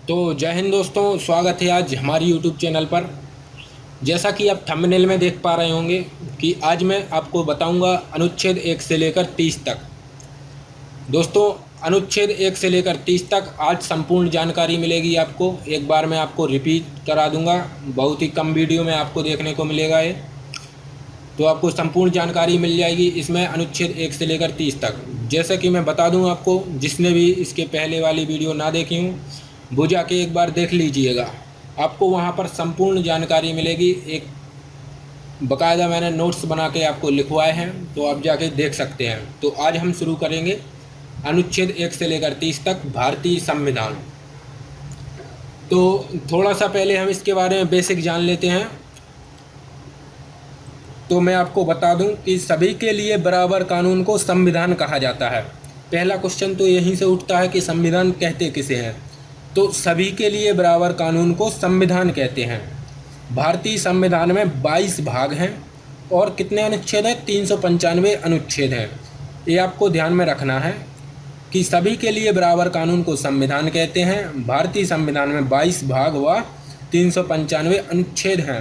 तो जय हिंद दोस्तों, स्वागत है आज हमारी यूट्यूब चैनल पर। जैसा कि आप थंबनेल में देख पा रहे होंगे कि आज मैं आपको बताऊंगा अनुच्छेद 1 से लेकर 30 तक। दोस्तों, अनुच्छेद 1 से लेकर 30 तक आज संपूर्ण जानकारी मिलेगी आपको। एक बार मैं आपको रिपीट करा दूंगा, बहुत ही कम वीडियो में आपको देखने को मिलेगा ये। तो आपको संपूर्ण जानकारी मिल जाएगी इसमें अनुच्छेद 1 से लेकर 30 तक। जैसे कि मैं बता दूं आपको, जिसने भी इसके पहले वाली वीडियो ना देखी हूँ वो जाके एक बार देख लीजिएगा, आपको वहाँ पर संपूर्ण जानकारी मिलेगी। एक बाकायदा मैंने नोट्स बना के आपको लिखवाए हैं, तो आप जाके देख सकते हैं। तो आज हम शुरू करेंगे अनुच्छेद 1 से लेकर 30 तक, भारतीय संविधान। तो थोड़ा सा पहले हम इसके बारे में बेसिक जान लेते हैं। तो मैं आपको बता दूं कि सभी के लिए बराबर कानून को संविधान कहा जाता है। पहला क्वेश्चन तो यहीं से उठता है कि संविधान कहते किसे हैं। तो सभी के लिए बराबर कानून को संविधान कहते हैं। भारतीय संविधान में 22 भाग हैं और कितने अनुच्छेद हैं? 395 अनुच्छेद हैं। ये आपको ध्यान में रखना है कि सभी के लिए बराबर कानून को संविधान कहते हैं। भारतीय संविधान में 22 भाग व 395 अनुच्छेद हैं।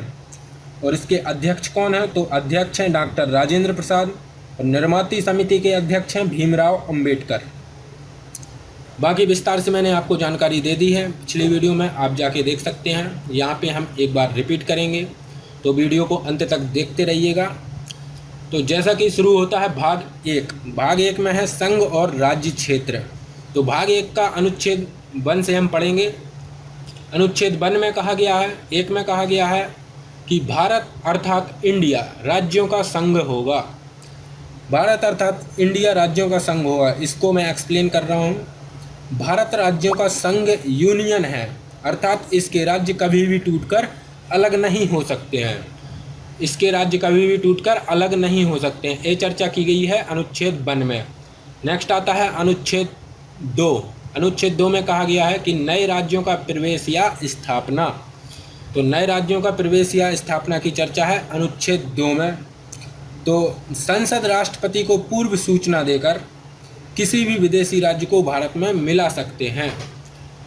और इसके अध्यक्ष कौन हैं? तो अध्यक्ष हैं डॉक्टर राजेंद्र प्रसाद और निर्माती समिति के अध्यक्ष हैं भीमराव अंबेडकर। बाकी विस्तार से मैंने आपको जानकारी दे दी है पिछली वीडियो में, आप जाके देख सकते हैं। यहाँ पे हम एक बार रिपीट करेंगे, तो वीडियो को अंत तक देखते रहिएगा। तो जैसा कि शुरू होता है भाग 1। भाग 1 में है संघ और राज्य क्षेत्र। तो भाग 1 का अनुच्छेद 1 से हम पढ़ेंगे। अनुच्छेद 1 में कहा गया है, 1 में कहा गया है कि भारत अर्थात इंडिया राज्यों का संघ होगा। भारत अर्थात इंडिया राज्यों का संघ होगा। इसको मैं एक्सप्लेन कर रहा हूँ। भारत राज्यों का संघ यूनियन है, अर्थात इसके राज्य कभी भी टूटकर अलग नहीं हो सकते हैं। इसके राज्य कभी भी टूटकर अलग नहीं हो सकते हैं। ये चर्चा की गई है अनुच्छेद 1 में। नेक्स्ट आता है अनुच्छेद 2। अनुच्छेद 2 में कहा गया है कि नए राज्यों का प्रवेश या स्थापना। तो नए राज्यों का प्रवेश या स्थापना की चर्चा है अनुच्छेद 2 में। तो संसद राष्ट्रपति को पूर्व सूचना देकर किसी भी विदेशी राज्य को भारत में मिला सकते हैं।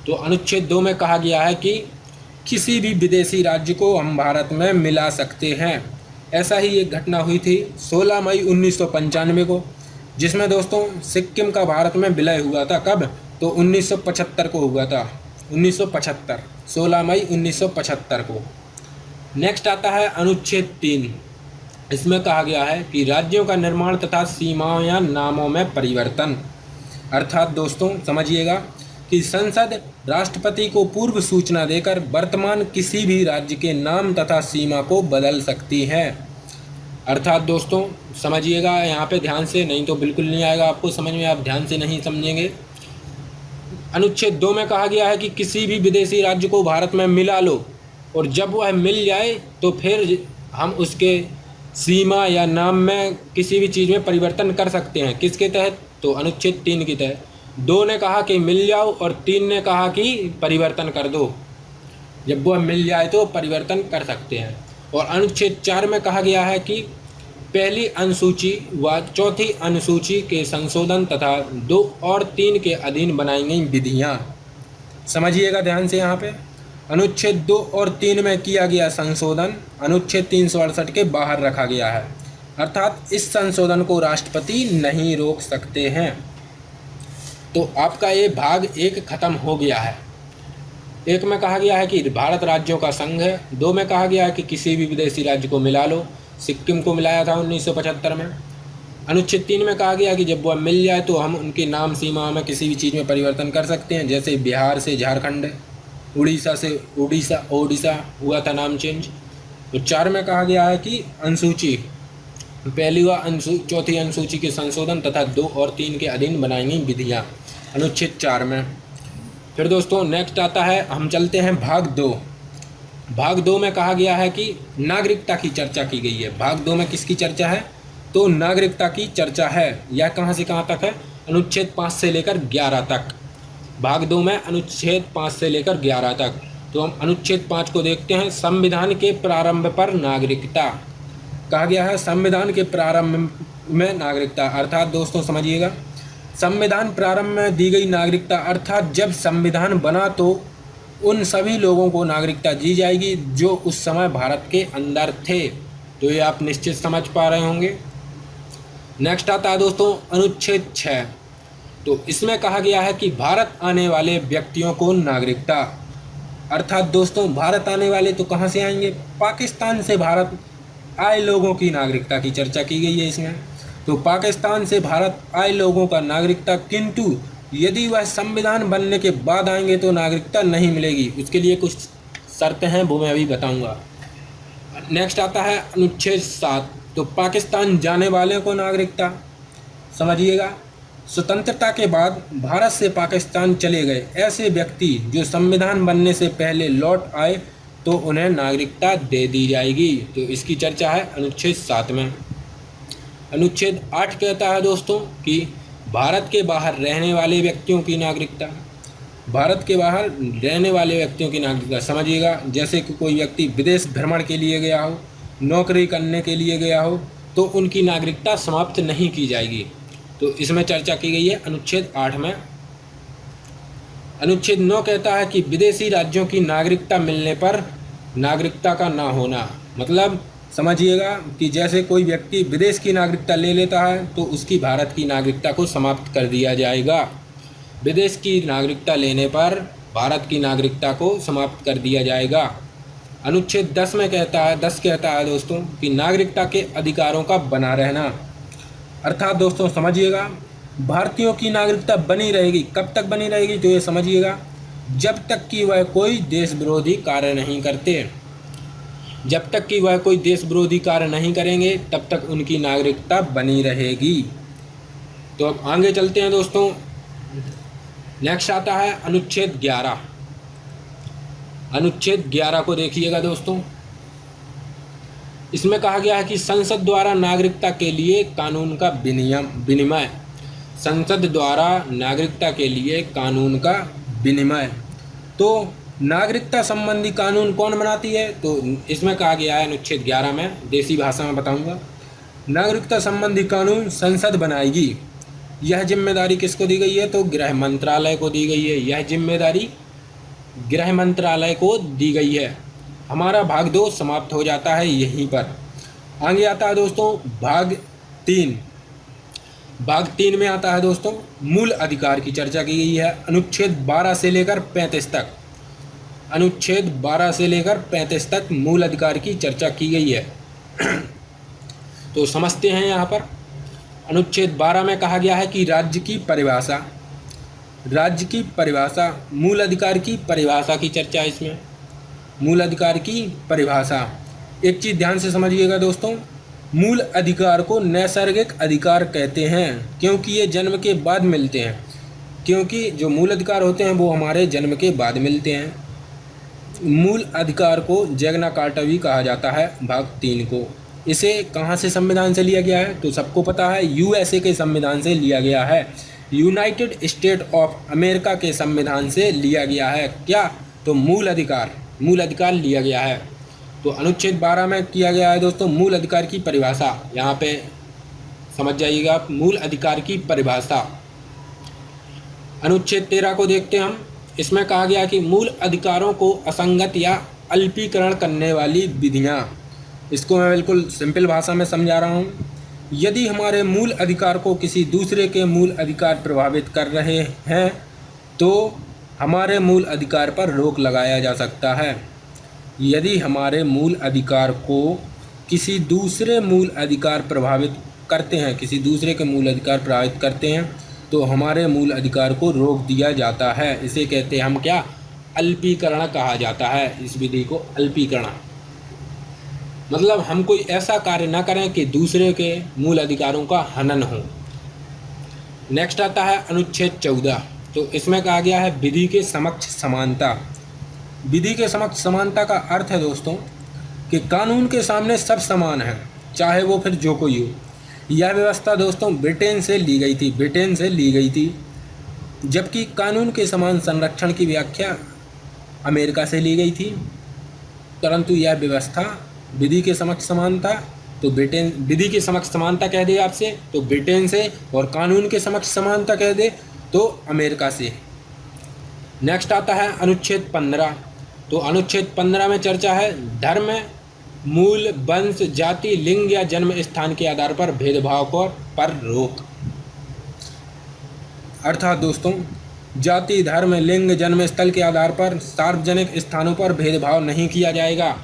तो अनुच्छेद 2 में कहा गया है कि किसी भी विदेशी राज्य को हम भारत में मिला सकते हैं। ऐसा ही एक घटना हुई थी 16 मई 1995 को, जिसमें दोस्तों सिक्किम का भारत में विलय हुआ था। कब? तो 1975 को हुआ था। 1975, 16 मई 1975 को। नेक्स्ट आता है अनुच्छेद 3। इसमें कहा गया है कि राज्यों का निर्माण तथा सीमाओं या नामों में परिवर्तन। अर्थात दोस्तों समझिएगा कि संसद राष्ट्रपति को पूर्व सूचना देकर वर्तमान किसी भी राज्य के नाम तथा सीमा को बदल सकती है। अर्थात दोस्तों समझिएगा यहाँ पे ध्यान से, नहीं तो बिल्कुल नहीं आएगा आपको समझ में, आप ध्यान से नहीं समझेंगे। अनुच्छेद 2 में कहा गया है कि किसी भी विदेशी राज्य को भारत में मिला लो, और जब वह मिल जाए तो फिर हम उसके सीमा या नाम में किसी भी चीज़ में परिवर्तन कर सकते हैं। किसके तहत? तो अनुच्छेद 3 के तहत। 2 ने कहा कि मिल जाओ और 3 ने कहा कि परिवर्तन कर दो। जब वह मिल जाए तो परिवर्तन कर सकते हैं। और अनुच्छेद 4 में कहा गया है कि पहली अनुसूची व चौथी अनुसूची के संशोधन तथा 2 और 3 के अधीन बनाई गई विधियाँ। समझिएगा ध्यान से, यहाँ पे अनुच्छेद 2 और 3 में किया गया संशोधन अनुच्छेद 368 के बाहर रखा गया है। अर्थात इस संशोधन को राष्ट्रपति नहीं रोक सकते हैं। तो आपका ये भाग 1 खत्म हो गया है। 1 में कहा गया है कि भारत राज्यों का संघ है। 2 में कहा गया है कि किसी भी विदेशी राज्य को मिला लो। सिक्किम को मिलाया था 1975 में। अनुच्छेद 3 में कहा गया कि जब वह मिल जाए तो हम उनके नाम सीमा में किसी भी चीज़ में परिवर्तन कर सकते हैं, जैसे बिहार से झारखंड, उड़ीसा से ओडिशा हुआ था नाम चेंज। तो 4 में कहा गया है कि अनुसूची पहली व चौथी अनुसूची के संशोधन तथा 2 और 3 के अधीन बनाई गई विधियाँ, अनुच्छेद 4 में। फिर दोस्तों नेक्स्ट आता है, हम चलते हैं भाग 2। भाग 2 में कहा गया है कि नागरिकता की चर्चा की गई है। भाग 2 में किसकी चर्चा है? तो नागरिकता की चर्चा है। यह कहाँ से कहाँ तक है? अनुच्छेद 5 से लेकर 11 तक। भाग 2 में अनुच्छेद 5 से लेकर 11 तक। तो हम अनुच्छेद 5 को देखते हैं। संविधान के प्रारंभ पर नागरिकता। कहा गया है संविधान के प्रारंभ में नागरिकता। अर्थात दोस्तों समझिएगा, संविधान प्रारंभ में दी गई नागरिकता, अर्थात जब संविधान बना तो उन सभी लोगों को नागरिकता दी जाएगी जो उस समय भारत के अंदर थे। तो ये आप निश्चित समझ पा रहे होंगे। नेक्स्ट आता है दोस्तों अनुच्छेद 6। तो इसमें कहा गया है कि भारत आने वाले व्यक्तियों को नागरिकता, अर्थात दोस्तों भारत आने वाले तो कहाँ से आएंगे, पाकिस्तान से भारत आए लोगों की नागरिकता की चर्चा की गई है इसमें। तो पाकिस्तान से भारत आए लोगों का नागरिकता, किंतु यदि वह संविधान बनने के बाद आएंगे तो नागरिकता नहीं मिलेगी। उसके लिए कुछ शर्तें हैं, वो मैं अभी बताऊंगा। नेक्स्ट आता है अनुच्छेद 7। तो पाकिस्तान जाने वाले को नागरिकता, समझिएगा, स्वतंत्रता के बाद भारत से पाकिस्तान चले गए ऐसे व्यक्ति जो संविधान बनने से पहले लौट आए तो उन्हें नागरिकता दे दी जाएगी। तो इसकी चर्चा है अनुच्छेद 7 में। अनुच्छेद 8 कहता है दोस्तों कि भारत के बाहर रहने वाले व्यक्तियों की नागरिकता, भारत के बाहर रहने वाले व्यक्तियों की नागरिकता, समझिएगा, जैसे कि कोई व्यक्ति विदेश भ्रमण के लिए गया हो, नौकरी करने के लिए गया हो, तो उनकी नागरिकता समाप्त नहीं की जाएगी। तो इसमें चर्चा की गई है अनुच्छेद 8 में। अनुच्छेद 9 कहता है कि विदेशी राज्यों की नागरिकता मिलने पर नागरिकता का ना होना, मतलब समझिएगा कि जैसे कोई व्यक्ति विदेश की नागरिकता ले लेता है तो उसकी भारत की नागरिकता को समाप्त कर दिया जाएगा। विदेश की नागरिकता लेने पर भारत की नागरिकता को समाप्त कर दिया जाएगा। अनुच्छेद 10 में कहता है दोस्तों कि नागरिकता के अधिकारों का बना रहना, अर्थात दोस्तों समझिएगा भारतीयों की नागरिकता बनी रहेगी। कब तक बनी रहेगी, तो ये समझिएगा जब तक कि वह कोई देश विरोधी कार्य नहीं करते। जब तक कि वह कोई देश विरोधी कार्य नहीं करेंगे तब तक उनकी नागरिकता बनी रहेगी। तो अब आगे चलते हैं दोस्तों। नेक्स्ट आता है अनुच्छेद 11। अनुच्छेद 11 को देखिएगा दोस्तों। इसमें कहा गया है कि संसद द्वारा नागरिकता के लिए कानून का विनिमय, संसद द्वारा नागरिकता के लिए कानून का विनिमय। तो नागरिकता संबंधी कानून कौन बनाती है, तो इसमें कहा गया है अनुच्छेद 11 में, देसी भाषा में बताऊंगा, नागरिकता संबंधी कानून संसद बनाएगी। यह जिम्मेदारी किसको दी गई है, तो गृह मंत्रालय को दी गई है। यह जिम्मेदारी गृह मंत्रालय को दी गई है। हमारा भाग 2 समाप्त हो जाता है यहीं पर। आगे आता है दोस्तों भाग 3। भाग 3 में आता है दोस्तों मूल अधिकार की चर्चा की गई है। अनुच्छेद 12 से लेकर 35 तक, अनुच्छेद 12 से लेकर 35 तक मूल अधिकार की चर्चा की गई है। तो समझते हैं यहाँ पर। अनुच्छेद 12 में कहा गया है कि राज्य की परिभाषा, राज्य की परिभाषा, मूल अधिकार की परिभाषा की चर्चा है इसमें। मूल अधिकार की परिभाषा, एक चीज़ ध्यान से समझिएगा दोस्तों, मूल अधिकार को नैसर्गिक अधिकार कहते हैं क्योंकि ये जन्म के बाद मिलते हैं। क्योंकि जो मूल अधिकार होते हैं वो हमारे जन्म के बाद मिलते हैं। मूल अधिकार को जैग्ना कार्टा भी कहा जाता है भाग 3 को। इसे कहाँ से संविधान से लिया गया है, तो सबको पता है यूएसए के संविधान से लिया गया है। यूनाइटेड स्टेट ऑफ अमेरिका के संविधान से लिया गया है। क्या, तो मूल अधिकार लिया गया है। तो अनुच्छेद 12 में किया गया है दोस्तों मूल अधिकार की परिभाषा। यहाँ पे समझ जाइएगा मूल अधिकार की परिभाषा। अनुच्छेद 13 को देखते हैं हम। इसमें कहा गया कि मूल अधिकारों को असंगत या अल्पीकरण करने वाली विधियाँ, इसको मैं बिल्कुल सिंपल भाषा में समझा रहा हूँ। यदि हमारे मूल अधिकार को किसी दूसरे के मूल अधिकार प्रभावित कर रहे हैं तो हमारे मूल अधिकार पर रोक लगाया जा सकता है। यदि हमारे मूल अधिकार को किसी दूसरे मूल अधिकार प्रभावित करते हैं, किसी दूसरे के मूल अधिकार प्रभावित करते हैं तो हमारे मूल अधिकार को रोक दिया जाता है। इसे कहते हैं हम क्या, अल्पीकरण कहा जाता है। इस विधि को अल्पीकरण, मतलब हम कोई ऐसा कार्य ना करें कि दूसरे के मूल अधिकारों का हनन हो। नेक्स्ट आता है अनुच्छेद 14। तो इसमें कहा गया है विधि के समक्ष समानता। विधि के समक्ष समानता का अर्थ है दोस्तों कि कानून के सामने सब समान हैं, चाहे वो फिर जो कोई हो। यह व्यवस्था दोस्तों ब्रिटेन से ली गई थी, जबकि कानून के समान संरक्षण की व्याख्या अमेरिका से ली गई थी। परंतु यह व्यवस्था विधि के समक्ष समानता, तो ब्रिटेन, विधि के समक्ष समानता कह दे आपसे तो ब्रिटेन से, और कानून के समक्ष समानता कह दे तो अमेरिका से। नेक्स्ट आता है अनुच्छेद 15। तो अनुच्छेद 15 में चर्चा है धर्म, मूल, वंश, जाति, लिंग या जन्म स्थान के आधार पर भेदभाव पर रोक। अर्थात दोस्तों, जाति, धर्म, लिंग, जन्म स्थल के आधार पर सार्वजनिक स्थानों पर भेदभाव नहीं किया जाएगा।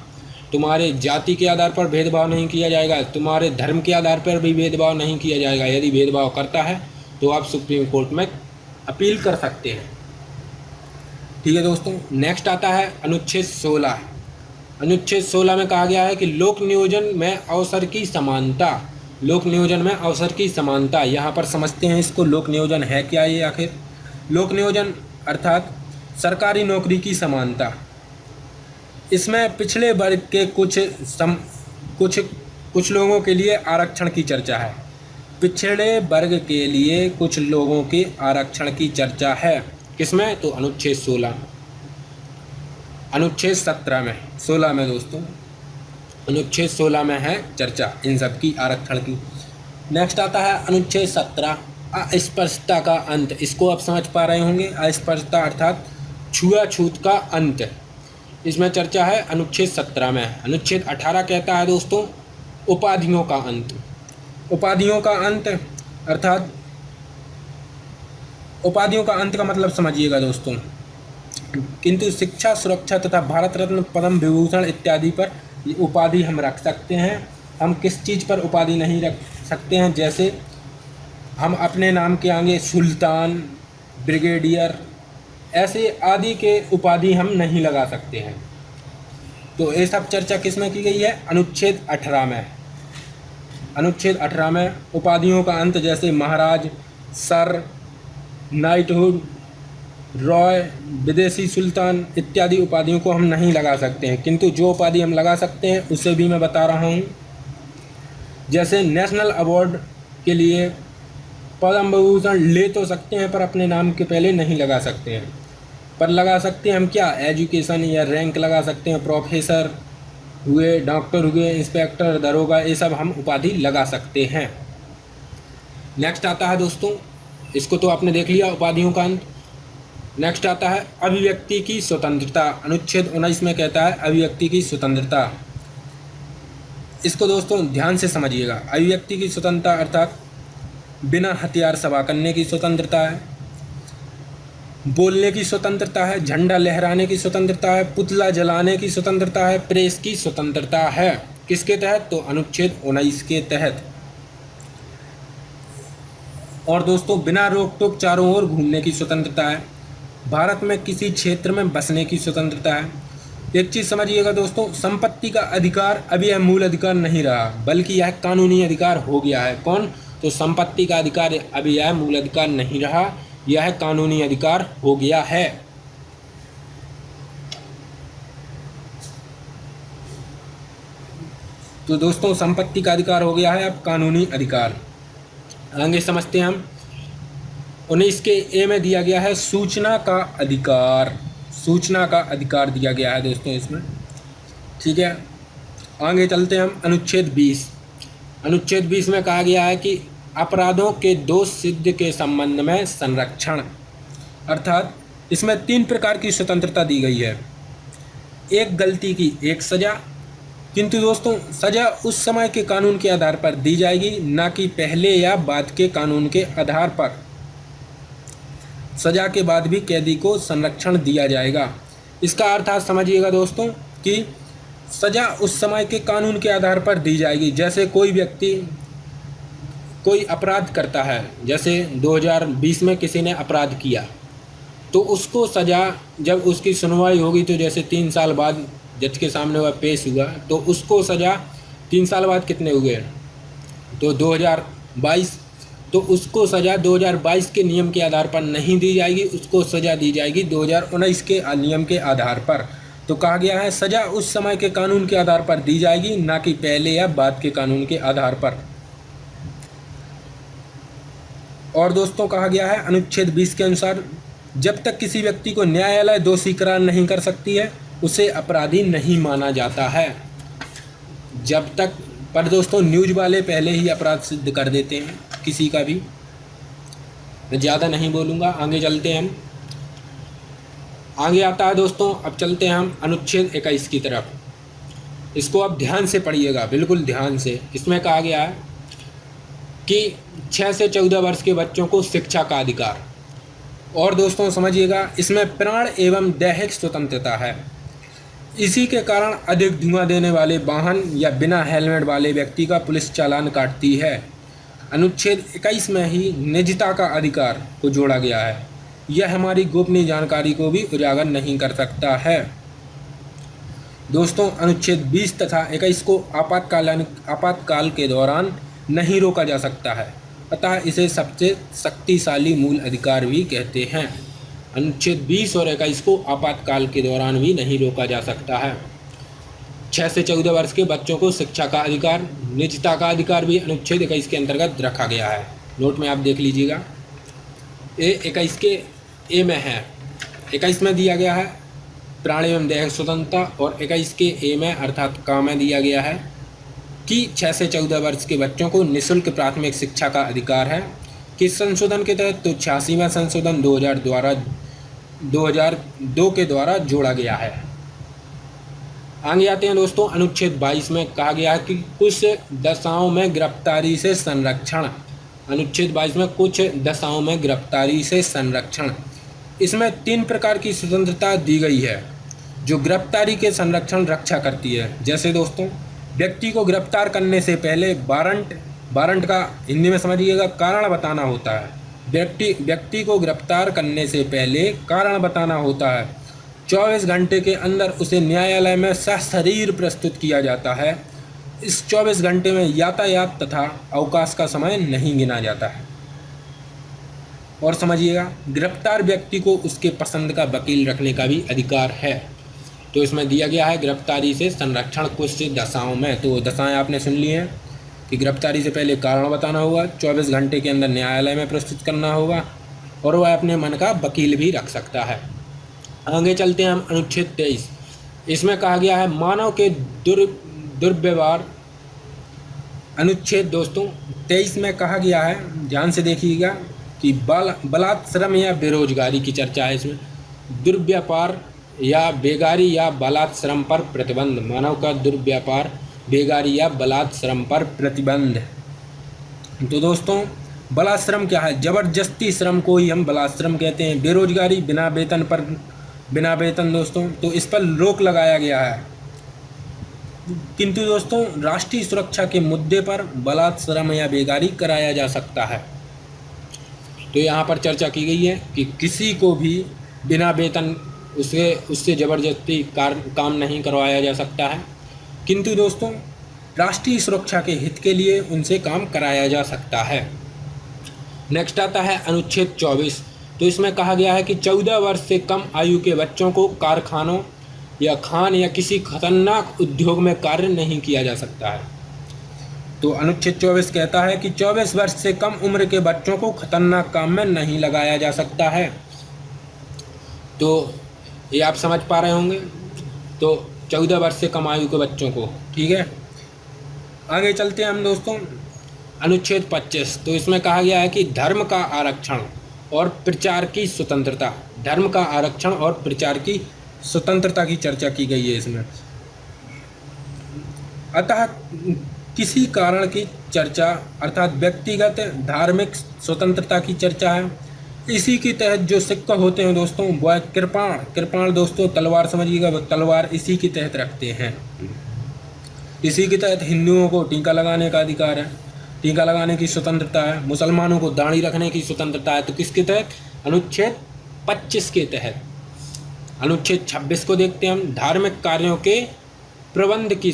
तुम्हारे जाति के आधार पर भेदभाव नहीं किया जाएगा, तुम्हारे धर्म के आधार पर भी भेदभाव नहीं किया जाएगा। यदि भेदभाव करता है तो आप सुप्रीम कोर्ट में अपील कर सकते हैं। ठीक है दोस्तों, नेक्स्ट आता है अनुच्छेद 16। अनुच्छेद 16 में कहा गया है कि लोक नियोजन में अवसर की समानता। लोक नियोजन में अवसर की समानता, यहाँ पर समझते हैं इसको। लोक नियोजन है क्या ये आखिर? लोक नियोजन अर्थात सरकारी नौकरी की समानता। इसमें पिछड़े वर्ग के कुछ लोगों के लिए आरक्षण की चर्चा है। पिछड़े वर्ग के लिए कुछ लोगों के आरक्षण की चर्चा है। किसमें? तो अनुच्छेद 16। अनुच्छेद 17 में, 16 में दोस्तों, अनुच्छेद 16 में है चर्चा इन सब की, आरक्षण की। नेक्स्ट आता है अनुच्छेद 17, अस्पृश्यता का अंत। इसको आप समझ पा रहे होंगे, अस्पृश्यता अर्थात छुआछूत का अंत। इसमें चर्चा है अनुच्छेद 17 में। अनुच्छेद 18 कहता है दोस्तों उपाधियों का अंत। उपाधियों का अंत अर्थात उपाधियों का अंत का मतलब समझिएगा दोस्तों, किंतु शिक्षा, सुरक्षा तथा भारत रत्न, पद्म विभूषण इत्यादि पर उपाधि हम रख सकते हैं। हम किस चीज़ पर उपाधि नहीं रख सकते हैं? जैसे हम अपने नाम के आगे सुल्तान, ब्रिगेडियर ऐसे आदि के उपाधि हम नहीं लगा सकते हैं। तो ये सब चर्चा किस में की गई है? अनुच्छेद 18 में। अनुच्छेद 18 में उपाधियों का अंत, जैसे महाराज, सर, नाइटहुड, रॉय, विदेशी सुल्तान इत्यादि उपाधियों को हम नहीं लगा सकते हैं। किंतु जो उपाधि हम लगा सकते हैं उसे भी मैं बता रहा हूँ। जैसे नेशनल अवार्ड के लिए पद्म विभूषण ले तो सकते हैं पर अपने नाम के पहले नहीं लगा सकते हैं। पर लगा सकते हैं हम क्या? एजुकेशन या रैंक लगा सकते हैं। प्रोफेसर हुए, डॉक्टर हुए, इंस्पेक्टर, दरोगा, ये सब हम उपाधि लगा सकते हैं। नेक्स्ट आता है दोस्तों, इसको तो आपने देख लिया, उपाधियों का अंत। नेक्स्ट आता है अभिव्यक्ति की स्वतंत्रता। अनुच्छेद 19 में कहता है अभिव्यक्ति की स्वतंत्रता। इसको दोस्तों ध्यान से समझिएगा। अभिव्यक्ति की स्वतंत्रता अर्थात बिना हथियार सभा करने की स्वतंत्रता है, बोलने की स्वतंत्रता है, झंडा लहराने की स्वतंत्रता है, पुतला जलाने की स्वतंत्रता है, प्रेस की स्वतंत्रता है। किसके तहत? तो अनुच्छेद 19 के तहत। और दोस्तों बिना रोक टोक चारों ओर घूमने की स्वतंत्रता है। भारत में किसी क्षेत्र में बसने की स्वतंत्रता है। एक चीज़ समझिएगा दोस्तों, संपत्ति का अधिकार अभी यह मूल अधिकार नहीं रहा, बल्कि यह कानूनी अधिकार हो गया है। कौन? तो संपत्ति का अधिकार अभी यह मूल अधिकार नहीं रहा, यह कानूनी अधिकार हो गया है। तो दोस्तों संपत्ति का अधिकार हो गया है अब कानूनी अधिकार। आगे समझते हैं हम। 19 के ए में दिया गया है सूचना का अधिकार। सूचना का अधिकार दिया गया है दोस्तों इसमें। ठीक है, आगे चलते हैं हम। अनुच्छेद 20। अनुच्छेद 20 में कहा गया है कि अपराधों के दोष सिद्ध के संबंध में संरक्षण। अर्थात इसमें 3 प्रकार की स्वतंत्रता दी गई है। एक, गलती की एक सज़ा। किंतु दोस्तों सज़ा उस समय के कानून के आधार पर दी जाएगी, ना कि पहले या बाद के कानून के आधार पर। सज़ा के बाद भी कैदी को संरक्षण दिया जाएगा। इसका अर्थ आप समझिएगा दोस्तों कि सज़ा उस समय के कानून के आधार पर दी जाएगी। जैसे कोई व्यक्ति कोई अपराध करता है, जैसे 2020 में किसी ने अपराध किया, तो उसको सज़ा जब उसकी सुनवाई होगी, तो जैसे 3 साल बाद जज के सामने वह पेश हुआ, तो उसको सज़ा 3 साल बाद कितने हुए? तो 2022। तो उसको सज़ा 2022 के नियम के आधार पर नहीं दी जाएगी, उसको सज़ा दी जाएगी 2019 के नियम के आधार पर। तो कहा गया है सज़ा उस समय के कानून के आधार पर दी जाएगी, ना कि पहले या बाद के कानून के आधार पर। और दोस्तों कहा गया है अनुच्छेद 20 के अनुसार जब तक किसी व्यक्ति को न्यायालय दोषी करार नहीं कर सकती है, उसे अपराधी नहीं माना जाता है। जब तक, पर दोस्तों न्यूज़ वाले पहले ही अपराध सिद्ध कर देते हैं किसी का भी। मैं ज़्यादा नहीं बोलूँगा, आगे चलते हैं हम। आगे आता है दोस्तों, अब चलते हैं हम अनुच्छेद 21 की तरफ। इसको आप ध्यान से पढ़िएगा, बिल्कुल ध्यान से। इसमें कहा गया है कि 6 से 14 वर्ष के बच्चों को शिक्षा का अधिकार। और दोस्तों समझिएगा, इसमें प्राण एवं दैहिक स्वतंत्रता है। इसी के कारण अधिक धुआं देने वाले वाहन या बिना हेलमेट वाले व्यक्ति का पुलिस चालान काटती है। अनुच्छेद 21 में ही निजता का अधिकार को जोड़ा गया है। यह हमारी गोपनीय जानकारी को भी उजागर नहीं कर सकता है। दोस्तों अनुच्छेद 20 तथा 21 को आपातकाल के दौरान नहीं रोका जा सकता है, अतः इसे सबसे शक्तिशाली मूल अधिकार भी कहते हैं। अनुच्छेद 20 और 21 को आपातकाल के दौरान भी नहीं रोका जा सकता है। 6 से 14 वर्ष के बच्चों को शिक्षा का अधिकार, निजता का अधिकार भी अनुच्छेद 21 के अंतर्गत रखा गया है। नोट में आप देख लीजिएगा, ये 21 के ए में है। 21 में दिया गया है प्राण एवं दैहिक स्वतंत्रता, और 21 के ए में अर्थात का में दिया गया है कि 6 से 14 वर्ष के बच्चों को निःशुल्क प्राथमिक शिक्षा का अधिकार है। किस संशोधन के तहत? तो 86वां संशोधन 2002 के द्वारा जोड़ा गया है। आगे आते हैं दोस्तों, अनुच्छेद 22 में कहा गया है कि कुछ दशाओं में गिरफ्तारी से संरक्षण। अनुच्छेद 22 में कुछ दशाओं में गिरफ्तारी से संरक्षण। इसमें 3 प्रकार की स्वतंत्रता दी गई है जो गिरफ्तारी के संरक्षण रक्षा करती है। जैसे दोस्तों, व्यक्ति को गिरफ्तार करने से पहले वारंट का हिंदी में समझिएगा कारण बताना होता है। व्यक्ति को गिरफ्तार करने से पहले कारण बताना होता है। 24 घंटे के अंदर उसे न्यायालय में सशरीर प्रस्तुत किया जाता है। इस 24 घंटे में यातायात तथा अवकाश का समय नहीं गिना जाता है। और समझिएगा, गिरफ्तार व्यक्ति को उसके पसंद का वकील रखने का भी अधिकार है। तो इसमें दिया गया है गिरफ्तारी से संरक्षण कुछ दशाओं में। तो दशाएं आपने सुन ली हैं कि गिरफ्तारी से पहले कारण बताना होगा, 24 घंटे के अंदर न्यायालय में प्रस्तुत करना होगा, और वह अपने मन का वकील भी रख सकता है। आगे चलते हैं हम अनुच्छेद 23। इसमें कहा गया है मानव के दुर्व्यवहार। अनुच्छेद दोस्तों 23 में कहा गया है, ध्यान से देखिएगा, कि बलात्श्रम या बेरोजगारी की चर्चा है। इसमें दुर्व्यापार या बेगारी या बलात्श्रम पर प्रतिबंध। मानव का दुर्व्यापार, बेगारी या बलात्श्रम पर प्रतिबंध। तो दोस्तों बलात्श्रम क्या है? जबरदस्ती श्रम को ही हम बलात्श्रम कहते हैं। बेरोजगारी, बिना वेतन दोस्तों, तो इस पर रोक लगाया गया है। किंतु दोस्तों राष्ट्रीय सुरक्षा के मुद्दे पर बलात्श्रम या बेगारी कराया जा सकता है। तो यहाँ पर चर्चा की गई है कि किसी को भी बिना वेतन उससे ज़बरदस्ती काम नहीं करवाया जा सकता है, किंतु दोस्तों राष्ट्रीय सुरक्षा के हित के लिए उनसे काम कराया जा सकता है। नेक्स्ट आता है अनुच्छेद 24। तो इसमें कहा गया है कि 14 वर्ष से कम आयु के बच्चों को कारखानों या खान या किसी खतरनाक उद्योग में कार्य नहीं किया जा सकता है। तो अनुच्छेद 24 कहता है कि 24 वर्ष से कम उम्र के बच्चों को खतरनाक काम में नहीं लगाया जा सकता है। तो ये आप समझ पा रहे होंगे। तो 14 वर्ष से कम आयु के बच्चों को, ठीक है। आगे चलते हैं हम दोस्तों, अनुच्छेद 25। तो इसमें कहा गया है कि धर्म का आरक्षण और प्रचार की स्वतंत्रता। धर्म का आरक्षण और प्रचार की स्वतंत्रता की चर्चा की गई है इसमें। अतः किसी कारण की चर्चा अर्थात व्यक्तिगत धार्मिक स्वतंत्रता की चर्चा है। इसी के तहत जो सिक्के होते हैं दोस्तों, वह कृपाण दोस्तों, तलवार समझिएगा, वह तलवार इसी के तहत रखते हैं। इसी के तहत हिंदुओं को टीका लगाने का अधिकार है, टीका लगाने की स्वतंत्रता है। मुसलमानों को दाढ़ी रखने की स्वतंत्रता है। तो किसके तहत? अनुच्छेद 25 के तहत। अनुच्छेद 26 को देखते हैं हम, धार्मिक कार्यों के प्रबंधन की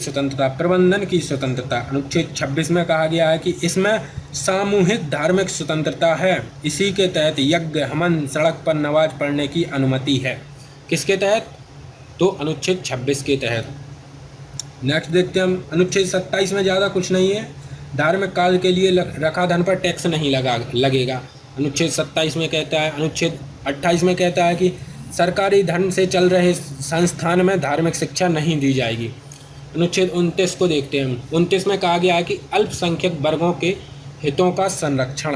स्वतंत्रता। अनुच्छेद 26 में कहा गया है कि इसमें सामूहिक धार्मिक स्वतंत्रता है। इसी के तहत यज्ञ, हवन, सड़क पर नमाज पढ़ने की अनुमति है। किसके तहत? तो अनुच्छेद 26 के तहत। नेक्स्ट देखते हैं हम, अनुच्छेद 27 में ज़्यादा कुछ नहीं है। धार्मिक कार्य के लिए रखा धन पर टैक्स नहीं लगेगा। अनुच्छेद 27 में कहता है। अनुच्छेद 28 में कहता है कि सरकारी धन से चल रहे संस्थान में धार्मिक शिक्षा नहीं दी जाएगी। अनुच्छेद 29 को देखते हैं हम। 29 में कहा गया है कि अल्पसंख्यक वर्गों के हितों का संरक्षण।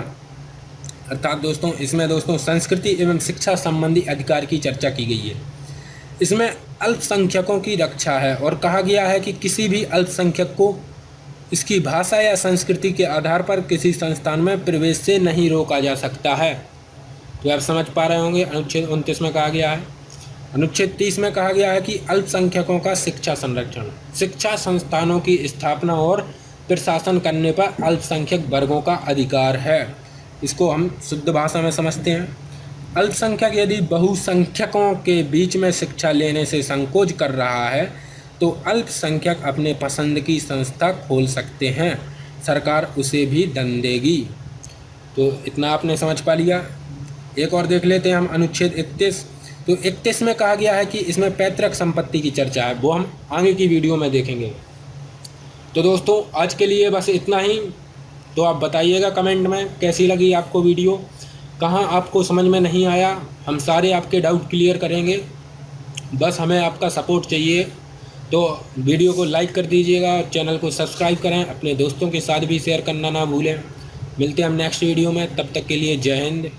अर्थात दोस्तों इसमें दोस्तों संस्कृति एवं शिक्षा संबंधी अधिकार की चर्चा की गई है। इसमें अल्पसंख्यकों की रक्षा है और कहा गया है कि किसी भी अल्पसंख्यक को इसकी भाषा या संस्कृति के आधार पर किसी संस्थान में प्रवेश से नहीं रोका जा सकता है। तो आप समझ पा रहे होंगे अनुच्छेद 29 में कहा गया है। अनुच्छेद 30 में कहा गया है कि अल्पसंख्यकों का शिक्षा संरक्षण, शिक्षा संस्थानों की स्थापना और प्रशासन करने पर अल्पसंख्यक वर्गों का अधिकार है। इसको हम शुद्ध भाषा में समझते हैं। अल्पसंख्यक यदि बहुसंख्यकों के बीच में शिक्षा लेने से संकोच कर रहा है तो अल्पसंख्यक अपने पसंद की संस्था खोल सकते हैं, सरकार उसे भी दंड देगी। तो इतना आपने समझ पा लिया। एक और देख लेते हैं हम अनुच्छेद 31। तो 31 में कहा गया है कि इसमें पैतृक संपत्ति की चर्चा है, वो हम आगे की वीडियो में देखेंगे। तो दोस्तों आज के लिए बस इतना ही। तो आप बताइएगा कमेंट में कैसी लगी आपको वीडियो, कहाँ आपको समझ में नहीं आया। हम सारे आपके डाउट क्लियर करेंगे, बस हमें आपका सपोर्ट चाहिए। तो वीडियो को लाइक कर दीजिएगा, चैनल को सब्सक्राइब करें, अपने दोस्तों के साथ भी शेयर करना ना भूलें। मिलते हैं हम नेक्स्ट वीडियो में, तब तक के लिए जय हिंद।